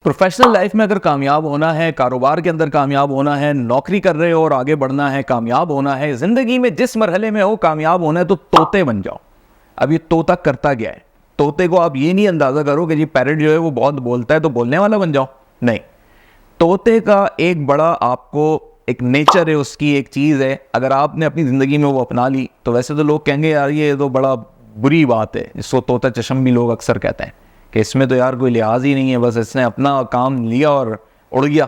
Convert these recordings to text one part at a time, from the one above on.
Professional life में अगर कामयाब होना है, कारोबार के अंदर कामयाब होना है, नौकरी कर रहे हो और आगे बढ़ना है, कामयाब होना है, जिंदगी में जिस मरहले में हो कामयाब होना है, तो तोते बन जाओ। अब ये तोता करता क्या है? तोते को आप ये नहीं अंदाजा करो कि जी पैरट जो है वो बहुत बोलता है तो बोलने वाला बन जाओ। नहीं, तोते का एक बड़ा आपको एक नेचर है, उसकी एक चीज़ है। अगर आपने अपनी ज़िंदगी में वो अपना ली तो वैसे तो लोग कहेंगे यार ये तो बड़ा बुरी बात है, इसको तोता चशम भी लोग अक्सर कहते हैं कि इसमें तो यार कोई लिहाज ही नहीं है, बस इसने अपना काम लिया और उड़ गया।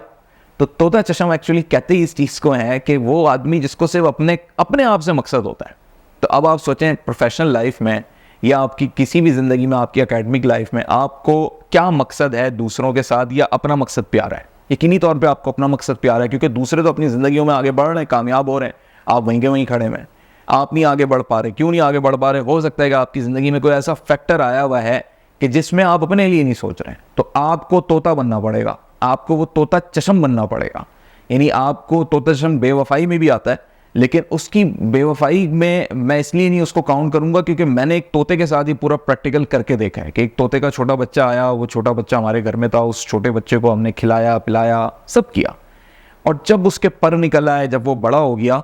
तो तोता चशम एक्चुअली कहते ही इस चीज़ को है कि वो आदमी जिसको सिर्फ अपने अपने आप से मकसद होता है। तो अब आप सोचें प्रोफेशनल लाइफ में या आपकी किसी भी ज़िंदगी में, आपकी एकेडमिक लाइफ में आपको क्या मकसद है दूसरों के साथ, या अपना मकसद प्यारा है? यकीनी तौर पे आपको अपना मकसद प्यारा है, क्योंकि दूसरे तो अपनी ज़िंदगियों में आगे बढ़ रहे हैं, कामयाब हो रहे हैं, आप वहीं के वहीं खड़े हैं। आप नहीं आगे बढ़ पा रहे। क्यों नहीं आगे बढ़ पा रहे? हो सकता है कि आपकी ज़िंदगी में कोई ऐसा फैक्टर आया हुआ है कि जिसमें आप अपने लिए नहीं सोच रहे हैं। तो आपको तोता बनना पड़ेगा, आपको वो तोता चशम बनना पड़ेगा। यानी आपको तोता चशम बेवफाई में भी आता है, लेकिन उसकी बेवफाई में मैं इसलिए नहीं उसको काउंट करूंगा क्योंकि मैंने एक तोते के साथ ही पूरा प्रैक्टिकल करके देखा है कि एक तोते का छोटा बच्चा आया, वो छोटा बच्चा हमारे घर में था, उस छोटे बच्चे को हमने खिलाया पिलाया सब किया, और जब उसके पर निकल आए, जब वो बड़ा हो गया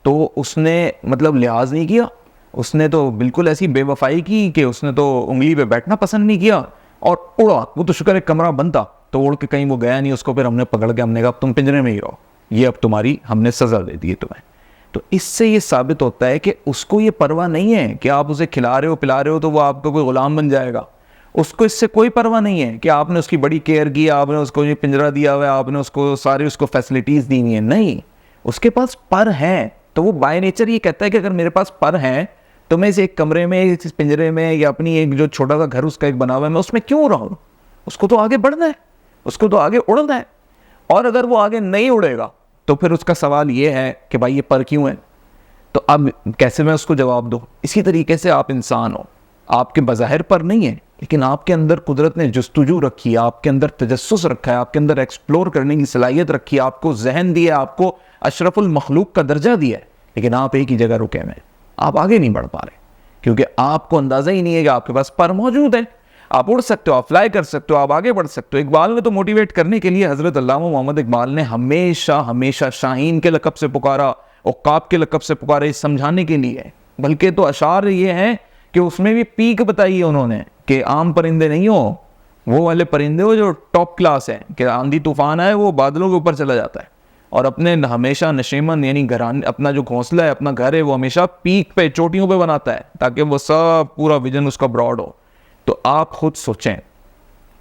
तो उसने मतलब लिहाज नहीं किया, उसने तो बिल्कुल ऐसी बेवफाई की कि उसने तो उंगली पे बैठना पसंद नहीं किया और उड़ा। वो तो शुक्र एक कमरा बंद था तो उड़ के कहीं वो गया नहीं, उसको फिर हमने पकड़ के हमने कहा अब तुम पिंजरे में ही रहो, ये अब तुम्हारी हमने सज़ा दे दी है तुम्हें। तो इससे ये साबित होता है कि उसको ये परवाह नहीं है कि आप उसे खिला रहे हो पिला रहे हो तो वो आपका कोई गुलाम बन जाएगा। उसको इससे कोई परवाह नहीं है कि आपने उसकी बड़ी केयर की, आपने उसको ये पिंजरा दिया हुआ है, आपने उसको सारी उसको फैसिलिटीज़ दी हुई है। नहीं, उसके पास पर हैं तो वो बाय नेचर ये कहता है कि अगर मेरे पास पर हैं तो मैं इस एक कमरे में, इस पिंजरे में, या अपनी एक जो छोटा सा घर उसका एक बना हुआ है, मैं उसमें क्यों रहूं? उसको तो आगे बढ़ना है, उसको तो आगे उड़ना है। और अगर वो आगे नहीं उड़ेगा तो फिर उसका सवाल ये है कि भाई ये पर क्यों है? तो अब कैसे मैं उसको जवाब दूं? इसी तरीके से आप इंसान हो, आपके बज़ाहिर पर नहीं है, लेकिन आपके अंदर कुदरत ने जुस्तजू रखी है, आपके अंदर तजस्सुस रखा है, आपके अंदर एक्सप्लोर करने की सलाहियत रखी है, आपको जहन दिया, आपको अशरफुल मखलूक का दर्जा दिया है, लेकिन आप एक ही जगह रुके हुए हैं, आप आगे नहीं बढ़ पा रहे क्योंकि आपको अंदाजा ही नहीं है कि आपके पास पर मौजूद है। आप उड़ सकते हो, आप फ्लाई कर सकते हो, आप आगे बढ़ सकते हो। इकबाल ने तो मोटिवेट करने के लिए, हजरत अल्लामा मोहम्मद इकबाल ने हमेशा हमेशा शाहीन के लक़ब से पुकारा, उक़ाब के लक़ब से पुकारा, इस समझाने के लिए। बल्कि तो अशार ये हैं कि उसमें भी पीक बताई है उन्होंने कि आम परिंदे नहीं हो, वो वाले परिंदे हो जो टॉप क्लास है, कि आंधी तूफान आए वो बादलों के ऊपर चला जाता है और अपने हमेशा नशेमन यानी घरान अपना जो घोंसला है, अपना घर है, वो हमेशा पीक पे, चोटियों पे बनाता है ताकि वो सब पूरा विजन उसका ब्रॉड हो। तो आप खुद सोचें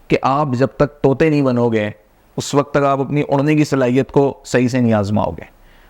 कि आप जब तक तोते नहीं बनोगे उस वक्त तक आप अपनी उड़ने की सलाहियत को सही से नहीं आजमाओगे,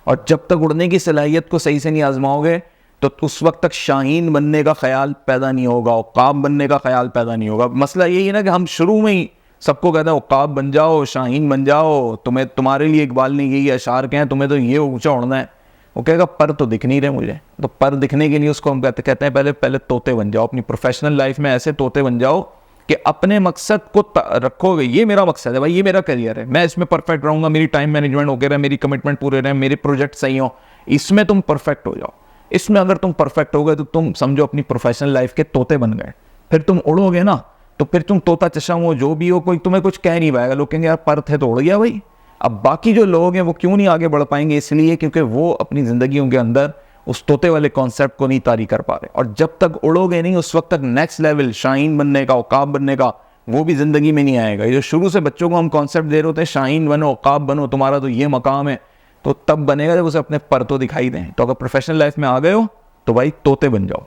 और जब तक उड़ने की सलाहियत को सही से नहीं आजमाओगे तो उस वक्त तक शाहीन बनने का ख्याल पैदा नहीं होगा, उक़ाब बनने का ख्याल पैदा नहीं होगा। मसला यही है ना कि हम शुरू में ही सबको कहते हैं उक़ाब बन जाओ, शाहीन बन जाओ, तुम्हें तुम्हारे लिए इकबाल ने यही अशार कहे हैं, तुम्हें तो ये ऊंचा उड़ना है। वो कहेगा पर तो दिख नहीं रहे मुझे। तो पर दिखने के लिए उसको हम कहते हैं पहले तोते बन जाओ। अपनी प्रोफेशनल लाइफ में ऐसे तोते बन जाओ कि अपने मकसद को रखोगे, ये मेरा मकसद है भाई, ये मेरा करियर है, मैं इसमें परफेक्ट रहूँगा, मेरी टाइम मैनेजमेंट होकर रहे, मेरी कमिटमेंट पूरे रहे, मेरे प्रोजेक्ट सही हो, इसमें तुम परफेक्ट हो जाओ। इसमें अगर तुम परफेक्ट हो गए तो तुम समझो अपनी प्रोफेशनल लाइफ के तोते बन गए। फिर तुम उड़ोगे ना तो फिर तुम तोता चशम हो, जो भी हो, कोई तुम्हें कुछ कह नहीं पाएगा। लोग कहेंगे यार पर थे तो उड़ गया भाई। अब बाकी जो लोग हैं वो क्यों नहीं आगे बढ़ पाएंगे? इसलिए क्योंकि वो अपनी ज़िंदगियों के अंदर उस तोते वाले कॉन्सेप्ट को नहीं तारी कर पा रहे। और जब तक उड़ोगे नहीं उस वक्त तक नेक्स्ट लेवल शाहीन बनने का, उक़ाब बनने का, वो भी ज़िंदगी में नहीं आएगा। ये जो शुरू से बच्चों को हम कॉन्सेप्ट दे रहे होते हैं शाहीन बनो, उक़ाब बनो, तुम्हारा तो ये मकाम है, तो तब बनेगा जब उसे अपने पर तो दिखाई दें। तो अगर प्रोफेशनल लाइफ में आ गए हो तो भाई तोते बन जाओ।